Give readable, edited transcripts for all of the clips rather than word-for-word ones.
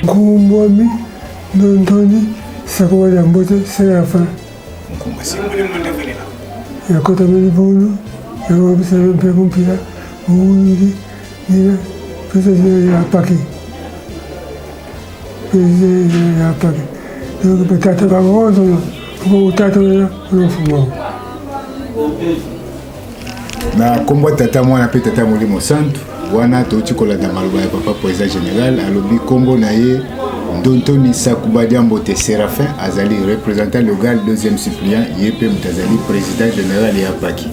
Kumbwami Nontoni Sakoya Mbote Serafa Yakota Melibulu Yakobisa Pekumpira Uwiri Nina President Yapaki President Yapaki Donc peut-être pas grand utata unafumao na kombo tata mwana pe tata Molimo Santu wana touti kolanda maloba ya papa président général alobi kombo na ye Ndontoni Sakubadia Mbote Séraphin azali représentant légal deuxième suppléant yepe mutazali président général ya Paki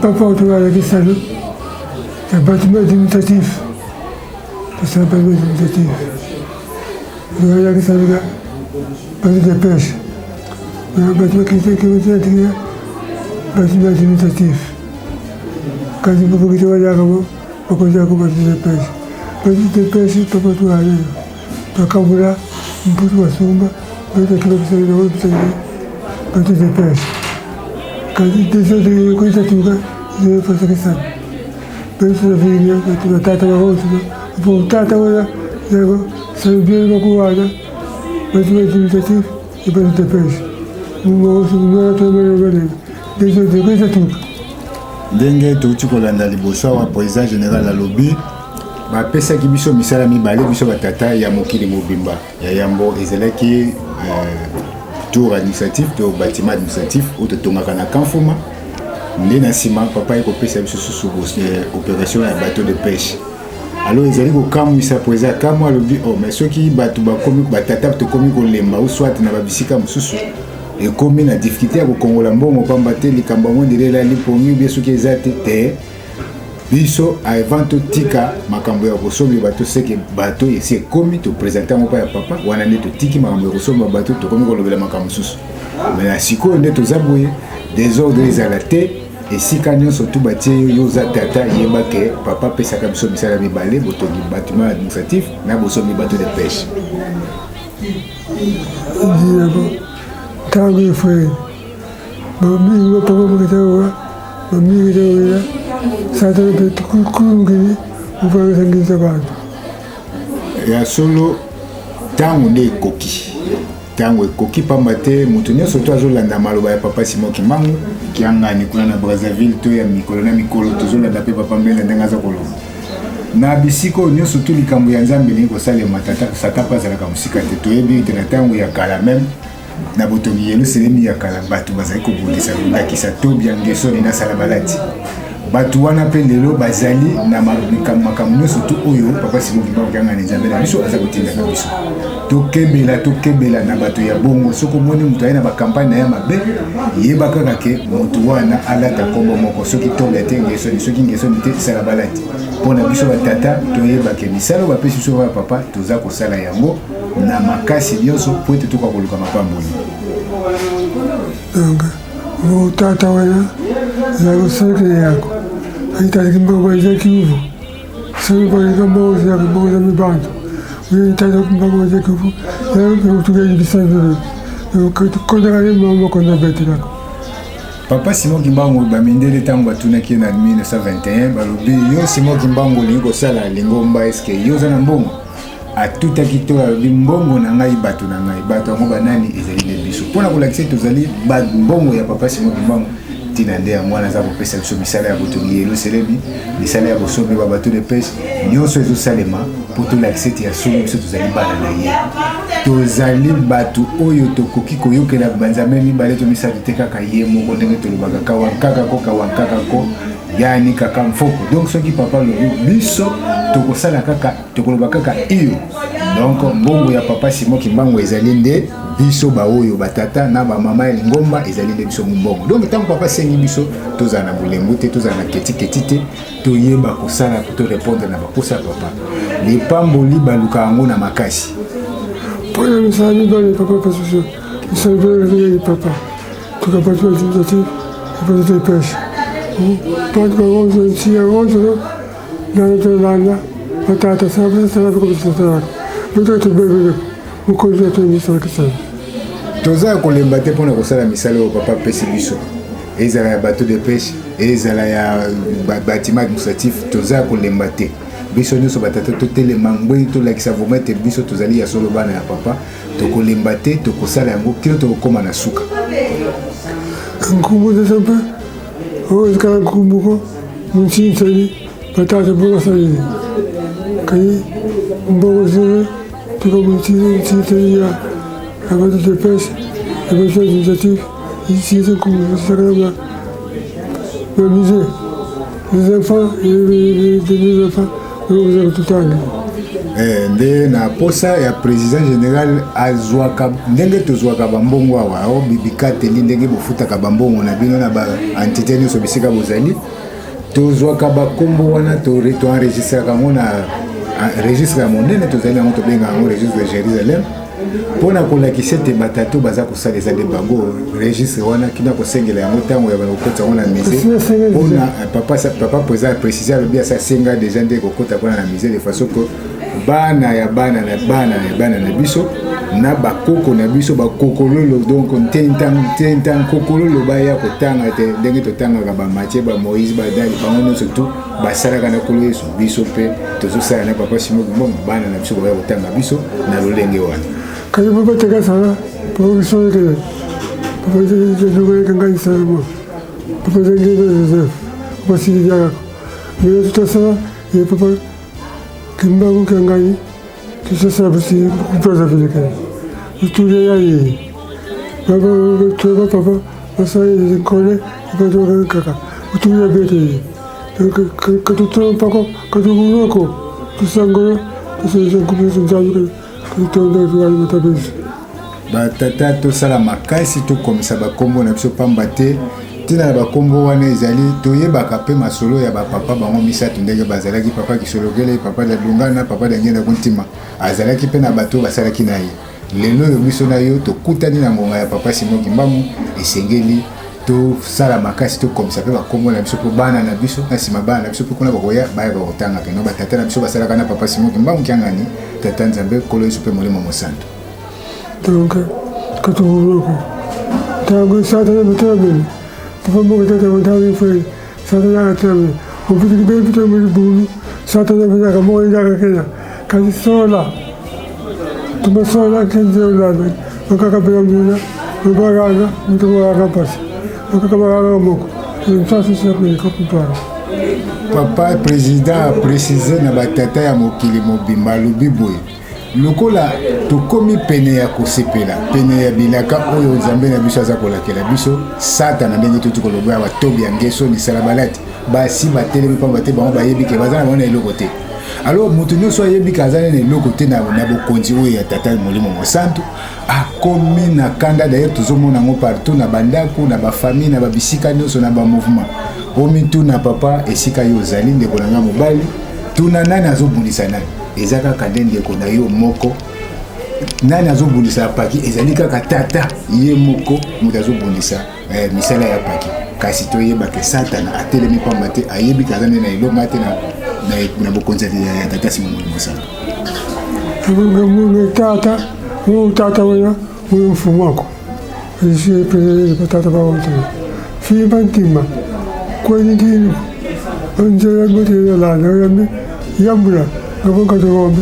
papa autour de salut un bâtiment administratif c'est un bâtiment administratif il y a qui ça là bâtiment de pêche un bâtiment qui est bâtiment administratif quand il faut que tu vas là-haut pour que tu aies un bâtiment de pêche bâtiment de pêche papa tout aller toi quand vous là un peu de sombre peut-être que vous allez voir bâtiment de pêche quand il descend de quoi ça tout je vais faire ça peut-être que tu vas tata la rose pour tata voilà c'est bien beaucoup là bâtiment administratif et bâtiment de pêche nous nous désolé quoi ça tout ndenge touti kolanda liboso wa président général alobi bapesaki biso misala mibale biso batata ya mokili mobimba ya yambo ezalaki tour administratif to bâtiment administratif ou totongaka na Kanfuma nde na nsima papa ekopesa biso susu opération ya bateau de pêche alors ezali kokamwisa président kamwa alobi mais soki bato bakomi batata tokomi kolemba ou soit na babisika mosusu ekomi na difficulté ya kokongola mbongo pamba te likambo yango ndelela lipongi bien soki eza te biso avant totika makambo ya kosombi bato seke bato esi ekomi topresente yango pa ya papa wana nde totiki makambo ya kosomba bato tokomi kolobela makambo mosusu me na sikoyo nde toza boye desordre ezala te esika nyonso tu batie yo oza tata yeba ke papa apesaka biso misala mibale botongi bâtiment administratif na bosombi bato de pêche tangu ifwe mami wa papa mkitawa mami kitawa sasa kulungini ufanye sangiza bantu ya solo tangu nde ekoki tango ekoki pamba te mutu nyonso to azolanda maloba ya papa Simon Kimbangu kiangani kuna na Brazzaville to ya mikolo na mikolo tozolanda pe papa mbele ndenge aza koloba na bisiko nyonso to likambo ya Nzambe lingi kosalema tata satapa azalaka mosika te toyebi te na tango ya kala même na botongi Yerusalemi ya kala bato bazali kobundisa ndakisa to bien ngesoni na sala balati bato wana pe lelo bazali na makambo nyonso to oyo papa Simon Kimbangu kiangani Nzambe na biso aza kotinda na biso tokebela na bato ya bongo soko moni mutu aye na bakampagne na ya mabe yeba kaka ke mutu wana alata kombo moko soki tobe te ngesoni soki ngesoni te sala balati mpona biso batata toyeba ke misala bapesi biso ya papa toza kosala yango na makasi nyonso po ete toka koluka mapamboli donc utata wana za kusakile yako aitaliki mbogo izaki uvu sio kwa mbogo za mbogo za mibantu oui tata mbogo za kuvu leo tukaji bisavile kondaka ni mambo konda betela papa Simon Kimbangu bamindele tango batunaki na 1921 balobi yo Simon Kimbangu lingi kosala lingomba eske yo za na mbongo atutaki to mbongo na ngai bato na ngai bato yango banani ezali le biso mpona kolakisa tozali mbongo ya papa Simon Kimbangu tina nde yango wana aza kopesa biso misala ya botongi Yerusalemi misala ya kosombi ba bateau de pêche nyonso ezosalema mpo tolakisa ete ya solo biso tozali bana na ye tozali bato oyo tokoki koyokela banzambe mibale to misato te kaka ye moko ndenge tolobaka kawankaka ko yani kaka mfoko donc soki papa lobi biso tokosala kaka tokoloba kaka iyo donc mbongo ya papa Simon Kimbangu ezali nde biso ba oyo batata na ba mama ya lingomba ezali nde biso mbongo donc tant papa sengi biso tozana na bulembo te tozana na keti te toyeba kosala to répondre na bakosa papa lipamboli baluka yango na makasi pona misala mibale papa pasuso misala mibale ya papa tukapata administratif bateau de pêche pode kogonzo nsi ya gonzo na tolanda batata sana kwa bisasa mtoto bebe ukoza to misala kisana toza kolemba te mpona kosala misala oyo papa apesi biso ezala ya bateau de pêche ezala ya bâtiment administratif toza kolemba te biso nyonso batata totelema ngwei tolakisa vraimen ete biso tozali ya solo bana ya papa tokolemba te tokosala yango kino tokokóma na suka nkumbu desempe oezikala nkumbuko munsinsani batata bokasalini kai mbongo zile tuko munsinsani ya bateau de pêche et bateau d'initiative ici c'est comme ça le musée les enfants et les enfants vous avez tout le temps nde na posa ya président général azwaka ndenge tozwaka bambongo awa o bibikateli ndenge bofutaka bambongo na bino na baentité nyonso bisika bozali tozwaka bakombo wana toenregistraka yango na registre ya monene tozali yango tobenga yango registre de Jérusalem mpona kolakisa ete batato baza kosala eza nde bango registre wana kina kosengela yango ntango ya bakokota yango na musée mpona papa président précise alobi asasenga déjà nde kokota mpona na musée de façon que bana ya bana na biso na bakoko na biso bakokololo donc ntentan kokololo baya kotanga te ndenge totangaka bamatie bamoïse badali bango nyonso tu basalaka na kolo yesu biso mpe tozosala na papa Simon Kimbongo bana na biso baya kotanga biso na lolenge wana kali papa tekasala papa kisoyekele papa zenugoyekanganisala mo papa zengene joseph papa silidiakako mene tutasala ye papa Kimbongo kangani tusasala basi kupaza vilekele tutulia yayi baba papa basala kole ipatoka kaka tutulia bete katutoa mpaka katugunako tusangolo tusakupesunzaluke katutonda tualimatabisi batata tosala makasi tokomisa bakombo na biso pamba te ntina na bakombo wana ezali toyebaka mpe masolo ya bapapa bango misato ndenge bazalaki papa kisolokele papa dadungana papa dangenda kuntima azalaki mpe na bato basalaki na ye lelo oyo biso na yo tokutani na ngonga ya papa Simon Kimbongo esengeli tosala makasi tokomisa mpe bakombo na biso mpo bana na biso na nsima bana na biso mpe kuna bakoya bayaka kotanga keno batata na biso basalaka na papa Simon Kimbongo kiangani tata nzambe kolo yesu mpe molimo mosantu donc katuguloko tango satana mutabele papa moko tata mutabele fwe satana katabele obitiki be pito muri bulu satana bidaka mo indaka kenya kasi sola tumasola kenze ulana wakaka pela muna mbagaga mtumagaga pasi wakaka bagaga moko msasi sakwe kapupara papa président a précisé na batata ya mokili mobimba alobi boye lokola tokomi pene ya kosepela pene ya bilaka oyo nzambe na biso aza kolakela biso satana ndenge tuti koloba ya batobi ya ngeso misala balati basi batelemi pamba te bango bayebi ke baza na bango na eloko te alors moto nyonso ayebi ke aza na eloko te na bokonzi oyo ya tata molimo mosantu akomi na kanda d'ailleurs tozomona yango partout na bandako na bafamille na babisika nyonso na bamouvement omituna papa esika yo ozali ndeko na nga mobali tuna nani azobundisa nani eza kaka nde ndeko na yo moko nani azobundisa paki ezali kaka tata ye moko moto azobundisa misala ya paki kasi toyebake satana atelemi pamba te ayebi kaza nde na elonga te na bokonzi ya tata Simon Mosantu tata wana uyo mfumu wako isipelele patata bawote fiba ntima kwenye kinu onjela motela lana yambe yambula ngabonga togombe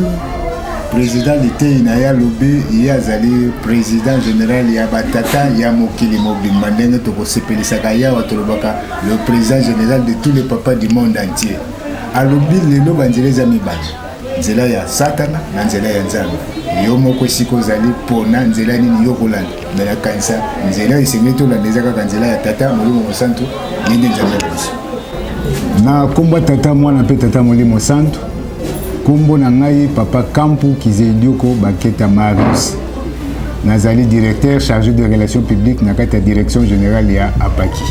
président litei na ya lobi ye azali président général ya batata ya mokili mobimba ndenge tokosepelisaka yawa tolobaka le président général de tous les papas du monde entier alobi lelo banzela eza mibale nzela ya satana na nzela ya nzambe yo moko esika ozali mpona nzela nini yo kolanda me nakanisa nzela esengeli tolanda eza kaka nzela ya tata molimo mosantu ye nde nzambe ya biso na nkombo tata mwana mpe tata molimo mosantu nkombo na ngai papa Kampu Kizedioko Baketa Marius nazali directeur chargé de relations publiques na kati ya direction générale ya Apaki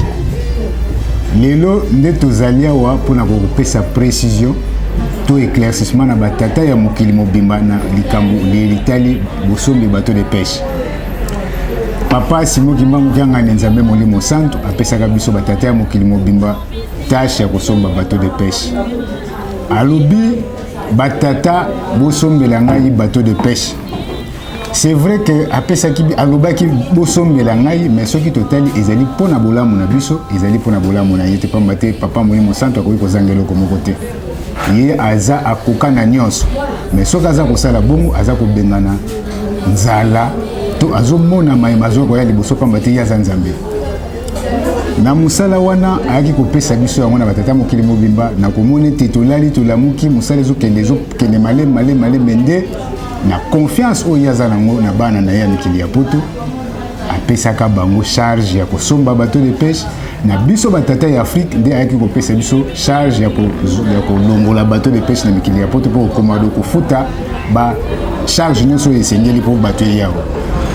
lelo nde tozali awa mpona kokopesa précision to éclaircissement na batata ya mokili mobimba na likambo litali bosombi bateau de pêche papa Simon Kimbongo kiangani nzambe molimo santu apesaka biso batata ya mokili mobimba tâche ya kosomba bateau de pêche alobi batata bosombela ngai bateau de pêche c'est vrai que apesaki alobaki bosombela ngai mais soki totali ezali mpona bolamu na biso ezali mpona bolamu na ye te pamba te papa molimo santu akoki kozanga eloko moko te ye aza akoka na nyonso mais soki aza kosala bongo aza kobengana nzala to azomona mayema azokoya liboso pamba te ye aza nzambe na musala wana ayaki kopesa biso yango na batata mokili mobimba na komona ete tolali tolamuki mosala ezokende malema nde na confiance oyo ye aza nango na bana na ye ya mikili ya poto apesaka bango charge ya kosomba bateau de pêche na biso batata ya Afrique nde ayaki kopesa biso charge ya kolongola bateau de pêche na mikili ya poto mpo kokoma do kofuta ba charge nyonso oyo esengeli mpo bateau yawo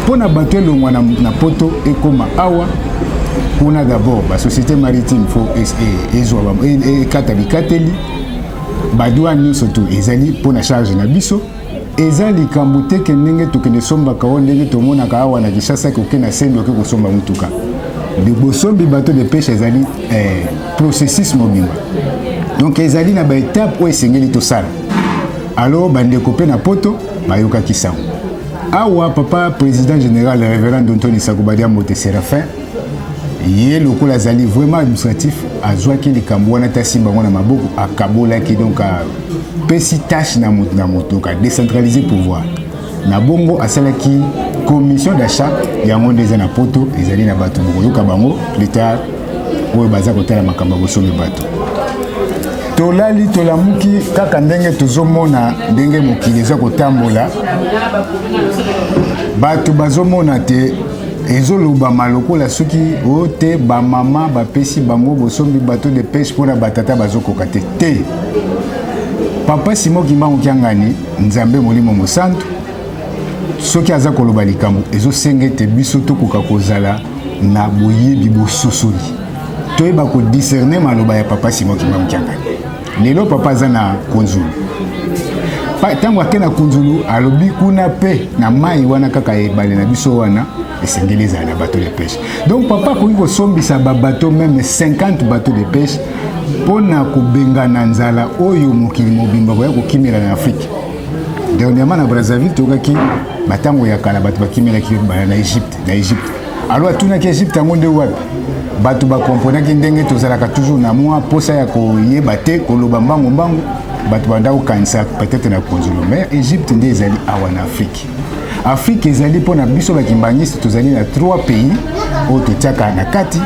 mpo na bateau elongwa na poto ekoma awa kuna d'abord ba société maritime fo ezwa ekata bikateli badouane nyonso to ezali mpo na charge na biso eza likambo te ke ndenge tokende sombaka o ndenge tomonaka awa na Kinshasa koke na sembi oke kosomba mutuka bosombi bateau de pêche ezali processus mobimba donc ezali na baétape oyo esengeli tosala alors bandeko mpe na poto bayokaki sango awa papa président général révérend Anthony Sakubadia Mote Séraphin ye lokola azali vraiment administratif azwaki likambo wana ta simba ngo na maboko akabolaki donc pesi tâche na moto ka décentraliser pouvoir na bongo asalaki commission d'achat yango ndeza na poto ezali na bato bokoyoka bango plus tard oyo baza kotala makambo bosombi bato tolali tolamuki kaka ndenge tozomona ndenge mokili eza kotambola bato bazomona te ezoloba malokola soki ote ba mama bapesi bango bosombi bateau de pêche mpona batata bazokoka te papa Simon Kimbangu Kiangani nzambe molimo mosantu soki aza koloba likambo ezosenga ete biso tokoka kozala na boyebi bososoli toyeba kodiscerne maloba ya papa Simon Kimbangu Kiangani lelo papa aza na konzulu ntango ake na konzulu alobi kuna pe na mai wana kaka ebale na biso wana esengeli ezala na bateau de pêche donc papa akoki kosombisa babateau même 50 bateau de pêche mpona kobengana nzala oyo mokili mobimba koya kokimela na Afrique dernièrement na Brazzaville tokaki batango ya kala bato bakimelaki na Égypte alors atunaki Égypte yango nde wapi bato bakomponaki ndenge tozalaka toujours na mwa posa ya koyeba te koloba mbango bato banda kokanisa peut-être na konzulu mais Égypte nde ezali awa na Afrique ezali mpona biso bakimbangisi tozali na 3 pays oyo totiaka na kati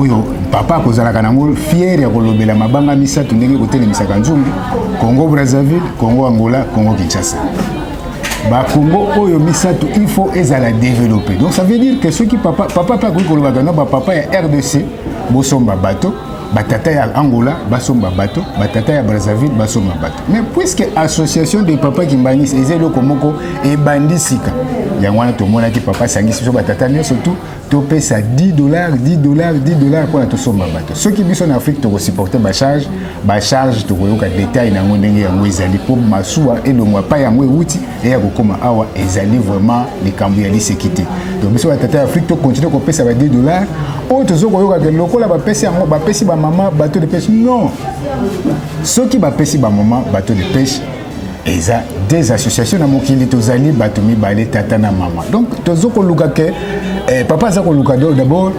oyo papa akozalaka nango fier ya kolobela mabanga misato ndenge kotelemisaka nzungu Congo Brazzaville, Congo Angola, Congo Kinshasa Congo oyo misato il faut ezala développer donc ça veut dire que ceux qui papa akoki kolobaka na papa ya RDC bosomba bato batata ya Angola basomba bato batata ya Brazzaville basomba bato mais puisque association de papa kimbangisi ezelo komoko ebandisika yango wana tomonaki papa sangisi biso batata nyonso tout topesa $10 mpona tosomba bato soki biso na Afrique tokosupporte bacharge tokoyoka détail nango ndenge yango ezali mpo masuwa elongwa pa yango ewuti eya kokoma awa ezali vraiment likambo ya liseki te donc biso batata ya Afrique tokontinue kopesa $10 oyo tozokoyoka lokola bapesi bamama bateau de pêche non soki bapesi bamama bateau de pêche eza des associations na mokili tozali bato mibale tata na mama donc tozokoluka ke papa aza koluka d'abord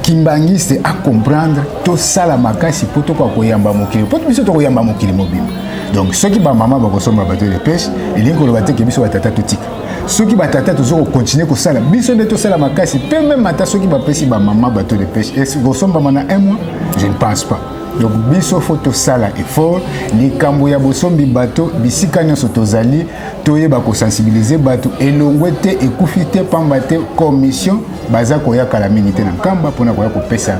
kimbangiste a comprendre tosala makasi mpo tokoka koyamba mokili mpo biso tokoyamba mokili mobimba donc soki bamama bakosomba bateau de pêche elingi koloba te ke biso batata totika soki batata tozokokontinue kosala biso nde tosala makasi mpe meme ata soki bapesi bamama bateau de pêche ekosombama na 1 mois je ne pense pas donc biso faut tosala effort likambo ya bosombi bato bisika nyonso tozali toyeba kosensibiliser bato elongwe te ekufi te pamba te commission baza koyakala mingi te na nkamba mpona koya kopesa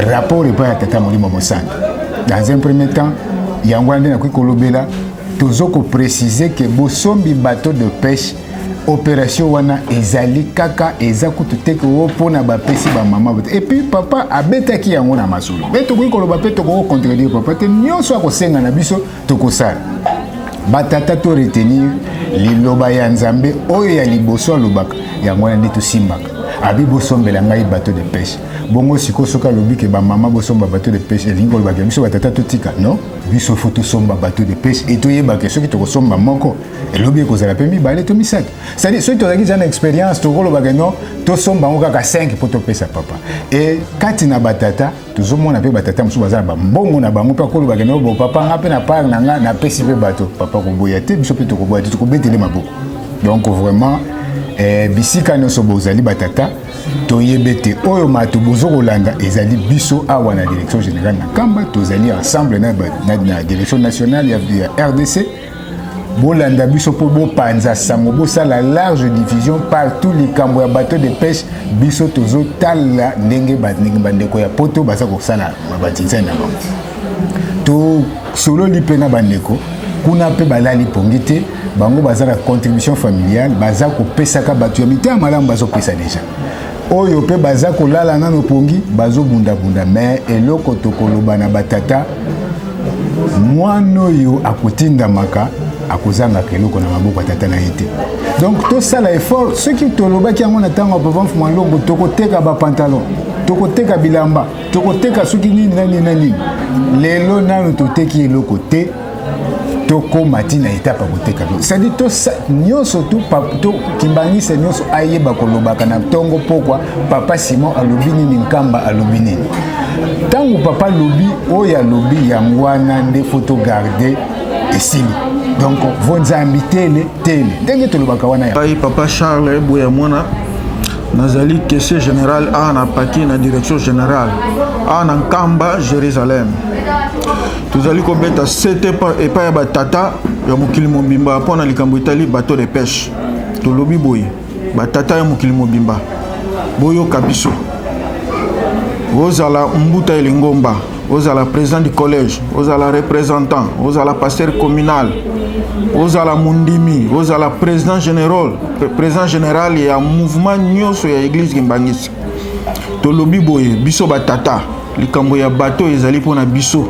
rapport epai ya tata molimo mosantu dans un premier temps yango wana nde nakoki kolobela tozokoprécise ke bosombi bateau de pêche opération wana ezali kaka eza kutu teke wo pona bapesi bamama et puis papa abetaki yango na masolo me tokoki koloba mpe tokoki contredire papa te nyonso akosenga na biso tokosala batata to retenir liloba ya nzambe oyo ya liboso alobaka yango wana nde tosimbaka abi bosombela ngai bateau de pêche bongo siko soka lobi ke ba mama bosomba bateau de pêche elingo ba biso batata totika non biso photo somba bateau de pêche et toyeba ke soki tokosomba moko elobi ekozala pe mibale to misato c'est-à-dire soki tozalaki za na expérience tokoloba ke non tosomba ngo kaka 5 po topesa papa et kati na batata tozomona pe batata mosusu bazala bambongo na bango mpe akoloba ke non bo papa nga mpe na part na nga napesi mpe bato papa koboya te biso mpe tokoboya te tokobetele maboko donc vraiment bisika nyonso bozali batata toyebe te oyo mato bozokolanda ezali biso awa na direction générale na kamba tozali ensemble na direction nationale ya RDC bolanda biso po bopanza sango bosala large diffusion partout likambo ya bateau de pêche biso tozotala ndenge bandeko ya poto baza kosala batinzani na bango to sololi mpe na bandeko kuna mpe balali pongi te bango baza na contribution familiale baza kopesaka bato ya mitema malamu bazopesa deja oyo mpe baza kolala nano pongi bazobundabunda mais eloko tokoloba na batata mwana oyo akotindamaka akozangaka eloko na maboko ya tata na ye te donc tosala effort soki tolobaki yango na ntango ya papa Mfuma Longo tokoteka bapantalon tokoteka bilamba tokoteka soki nini na nini na nini lelo nano toteki eloko te tokoma ti na étape ya koteka c'est-à-dire nyonso to kimbangisa nyonso ayeba kolobaka na ntongo pokwa papa Simon alobi nini nkamba alobi nini ntango papa lobi oyo alobi yango wana nde foto garde esili donc vonzambi tele ndenge tolobaka wana ya papa Charles Boya mwana nazali caissier général a na paki na direction générale a na nkamba Jérusalem tozali kobeta sete epai ya batata ya mokili mobimba mpona likambo etali bateau de pêche tolobi boye batata ya mokili mobimba boyoka biso ozala mbuta elingomba ozala président du collège ozala représentant ozala pasteur communal ozala mundimi ozala président général ya mouvement nyonso ya église kimbangisi tolobi boye biso batata likambo ya bateau ezali mpona biso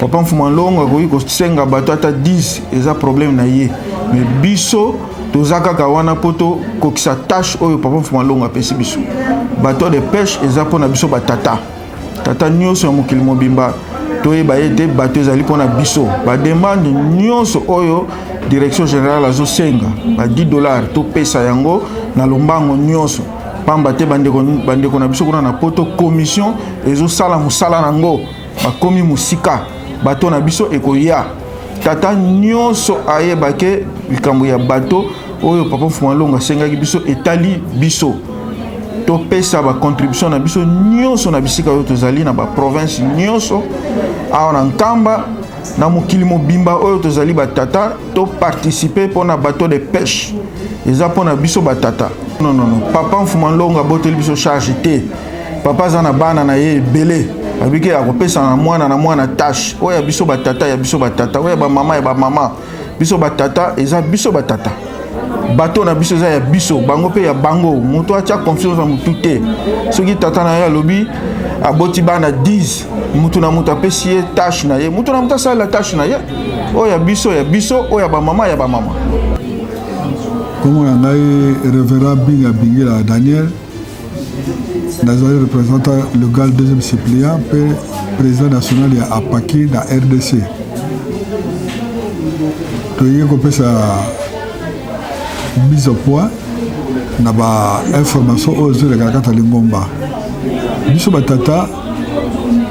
papa Mfuma Longo akoki kosenga bato ata 10 eza problème na ye mais biso toza kaka wana po tokokisa tâche oyo papa Mfuma Longo apesi biso bateau de pêche eza mpona biso batata tata nyonso ya mokili mobimba toyeba ye te bato ezali mpona biso bademande nyonso oyo direction générale azosenga ba $10 topesa yango na lombango nyonso pamba te bandeko na biso kuna na poto commission ezosala mosala nango bakomi musika bato na biso ekoya tata nyonso ayebake likambo ya bato oyo papa Mfuma Longo asengaki biso etali biso topesa ba contribution na biso nyonso na bisika oyo tozali na ba province nyonso awa na nkamba na mokili mobimba oyo tozali batata to participer pona bateau de pêche eza pona biso batata non papa Mfuma Longo aboteli biso charge te papa za na bana na ye ebele abike akopesa na mwana tâche oyo biso batata oyo ba mama biso batata eza biso batata bateau na biso eza ya biso bango pe ya bango moto atia confiance na mutu te soki tata na ye alobi aboti bana 10 mutu na mutu apesi ye tâche na ye mutu na mutu asala tâche na ye oyo ya biso oyo ba mama Comme on a révérend Bingela Daniel, nazali représentant légal deuxième suppléant pe président national ya apaki na RDC toyei kopesa mise au point na ba information oyo ezoleka na kati ya lingomba biso batata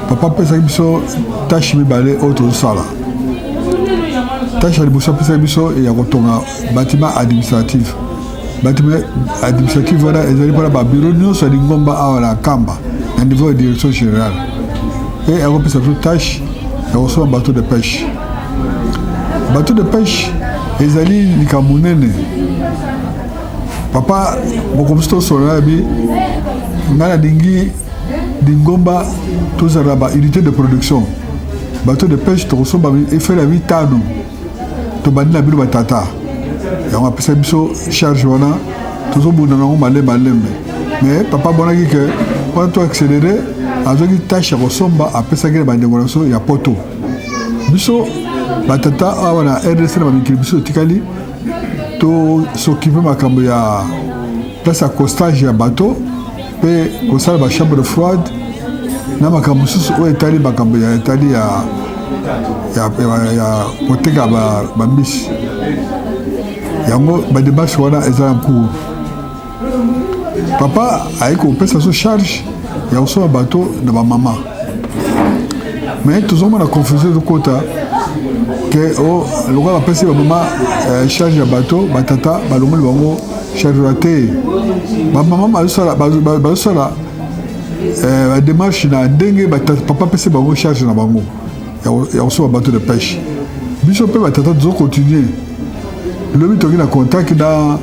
papa apesaki biso tâche mibale oyo tozosala tâche ya liboso apesaki biso ya kotonga bâtiment administratif wana ezali mpona babiro nyonso ya lingomba awa na kamba na niveau ya direction générale mpe akopesa biso tâche ya kosomba bateau de pêche ezali likambo nene papa mokomisi tosolola bi ngai nalingi lingomba tozala na baunité de production bateau de pêche tokosomba efele ya 5 ans tobandi na bino batata yango apesa biso charge wana tozobunda nango malembe mais papa amonaki ke wana to accéléré azwaki tâche ya kosomba apesaki na bandeko na biso ya poto biso batata awa na RDC na bamikili biso etikali tosokipe makambo ya place ya costage ya bateau mpe kosala bachambre de froide na makambo mosusu oyo etali makambo ya etali ya koteka bambisi yango badebashe wana eza na cours. Papa aye kopesa so charge ya kosomba bato na bamama mais tozomona confusion ezokota ke lokola bapesi bamama charge ya bato batata balongoli bango chargera te. Bamama bazosala badémarche na ndenge papa apesi bango charge na bango ya kosomba bato de pêche. Biso mpe batata tozocontinue lobi toki na contact na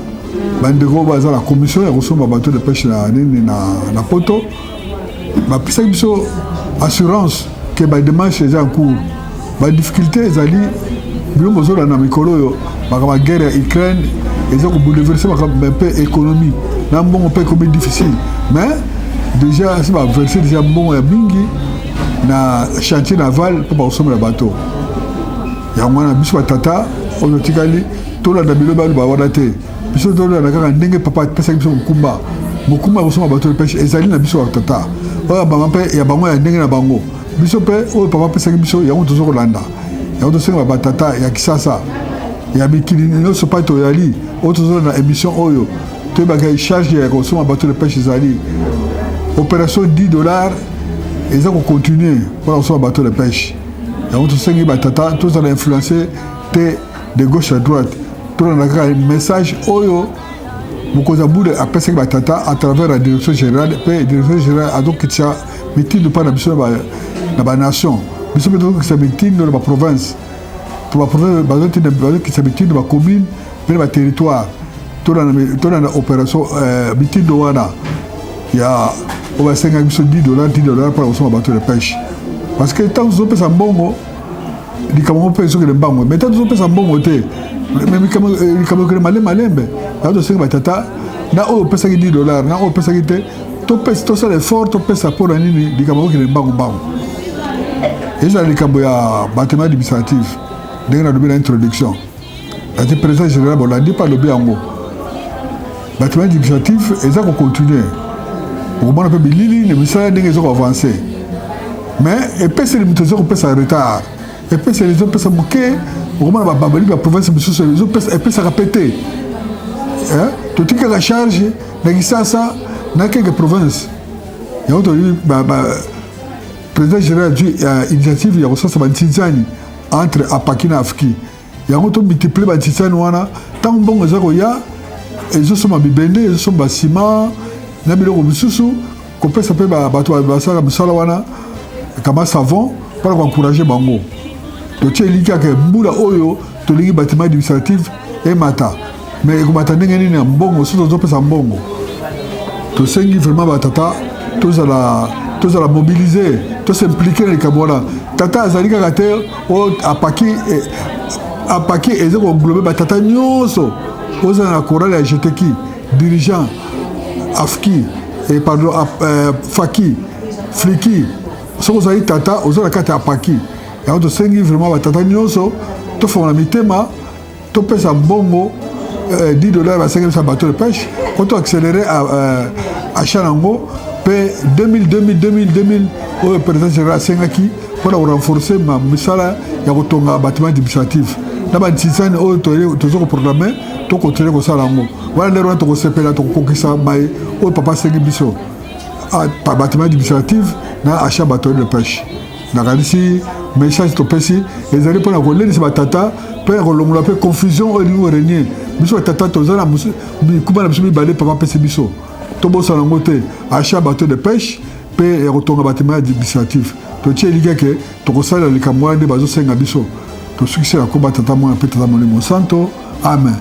bandeko baza na commission ya kosomba bato de pêche na nini na poto bapesaki biso assurance ke badémarche eza en cours. Badifficulté ezali biloko ozola na mikolo oyo makambo ya guerre ya Ukraine eza kobouleverse makambo mpe économie na mbongo mpe ekomi difficile mais déjà si baverse déjà mbongo ya mingi na chantier naval mpo bakosomela bato yango wana biso batata oyo tikali tolanda biloba aloba wana te biso tolanda kaka ndenge papa apesaki biso mokumba ya kosomba bato de pêche ezali na biso batata oyo bango mpe ya bango ya ndenge na bango biso mpe oyo papa apesaki biso yango tozokolanda yango tosenga batata ya kisasa ya mikili nyonso mpa toyali oyo tozolanda na émission oyo toyebaka charge ya kosomba bato de pêche ezali opération $10 eza kocontinue mpona kosomba bato de pêche yango tosengi batata tozala influence te de gauche à droite tolanda kaka message oyo mokonzi abule apesaki batata à travers la direction générale mpe direction générale azokitisa mitindo mpa na biso na banation biso mpe tozokitisa mitindo na baprovince to baprovince bazokitisa mitindo na bacommune mpe na baterritoire tolanda opération mitindo wana ya oyo basengaki biso $10 mpona kosomba bato de pêche parce que ntango tozopesa mbongo likambo moko mpe ezokende mbango mais ntango tozopesa mbongo te likambo ekende malembe yango tosengi batata na oyo opesaki $10 na oyo opesaki te tosala effort topesa mpo na nini likambo ekokende mbango ezala likambo ya bâtiment administratif ndenge nalobi na introduction ati président général bolandi mpe alobi yango bâtiment administratif eza kocontinue okomona mpe bilili na misala ndenge ezokoavance mais epeseli moto ezokopesa retard epeseli ezopesa moke okomona bababali ba province misusu epesaka pe te totikaka charge na kisasa na keke province yango tolii président général azwi initiative ya kosasa bantinzani entre apaki na afiki yango tomultiplie bantinzani wana ntango mbongo eza koya ezosomba bibende ezosomba basima na biloko misusu kopesa mpe bato basalaka misala wana kama savon mpona koencourage bango totie eliki kaka mbula oyo tolingi bâtiment administratif emata mais ekomata ndenge nini ya mbongo soki tozopesa mbongo tosengi vraiment batata tozala mobilize tosimplike na likambo wana tata azali kaka te oyo apaki eza koenglobe batata nyonso ozala na korale ya jeteki dirigeant afki pardon faki fliki soki ozali tata oza na kati ya apaki yango tosengi vraiment batata nyonso tofongola mitema topesa mbongo $10 basengi biso bateau de pêche po toaccéléré achat nango mpe 2000 oyo président général asengaki mpona korenforce misala ya kotonga bâtiment administratif na bantisani oyo toza koprograme tokontinue kosala yango wana ndenge wana tokosepela tokokokisa mai oyo papa asengi biso bâtiment administratif na achat bateau de pêche nakanisi message topesi ezali mpona kolendisa batata mpe na kolongola mpe confusion oyo elingi orenie biso batata toza na mikuma na biso mibale papa apesi biso tobosana yango te achat bateau de pêche mpe ya kotonga bâtiment administratif totie eliki eke tokosalela likambo wana nde bazosenga biso tosukisela ko batata mwana mpe tata molimo santo amen.